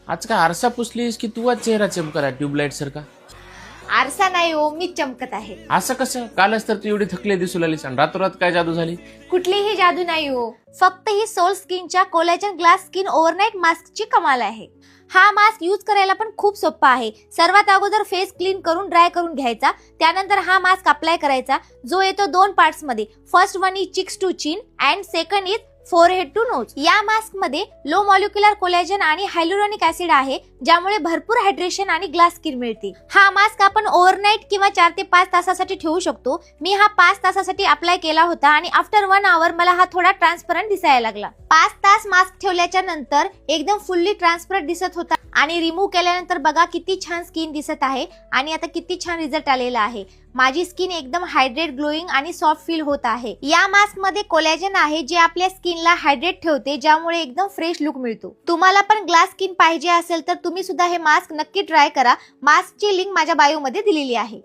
आज काय आरसा पुसलीस की तू आज चेहरा चमकला ट्यूबलाइट सारखा? आरसा नाही हो, मी चमकत आहे. असं कसं? कालच तर तू एवढी थकली दिसू लागलीस आणि रातोरात काय जादू झाली? कुठलीही जादू नाही हो, फक्त ही soul स्किनच्या collagen glass skin overnight मास्कची कमाल आहे. हा मास्क यूज करायला पण खूप सोपा आहे. सर्वात अगोदर फेस क्लीन करून ड्राय करून घ्यायचा, त्यानंतर हा मास्क अप्लाय करायचा, जो येतो 2 पार्ट्स मध्ये. First one is cheeks to chin and second is forehead to nose. या मास्क मध्ये लो मॉलिक्युलर कोलॅजन आणि हायलुरॉनिक ऍसिड आहे, ज्यामुळे भरपूर हायड्रेशन आणि ग्लास स्किन मिळते. हा मास्क आपण ओव्हरनाईट किंवा 4 ते 5 तासासाठी ठेवू शकतो. मी हा 5 तासासाठी अप्लाय केला होता आणि आफ्टर 1 आवर मला हा थोडा ट्रान्सपरंट दिसायला लागला. 5 तास मास्क ठेवल्याच्या नंतर एकदम फुल्ली ट्रान्सपरंट दिसत होता आणि रिमूव्ह केल्यानंतर बघा किती छान स्किन दिसत आहे आणि आता किती छान रिझल्ट आलेला आहे. माझी स्किन एकदम हायड्रेट, ग्लोईंग आणि सॉफ्ट फील होत आहे. या मास्क मध्ये कोलॅजन आहे, जे आपल्या स्किनला हायड्रेट ठेवते, ज्यामुळे एकदम फ्रेश लुक मिळतो. तुम्हाला पण ग्लास स्किन पाहिजे असेल तर तुम्ही सुद्धा हे मास्क नक्की ट्राय करा. मास्कची लिंक माझ्या बायो मध्ये दिलेली आहे.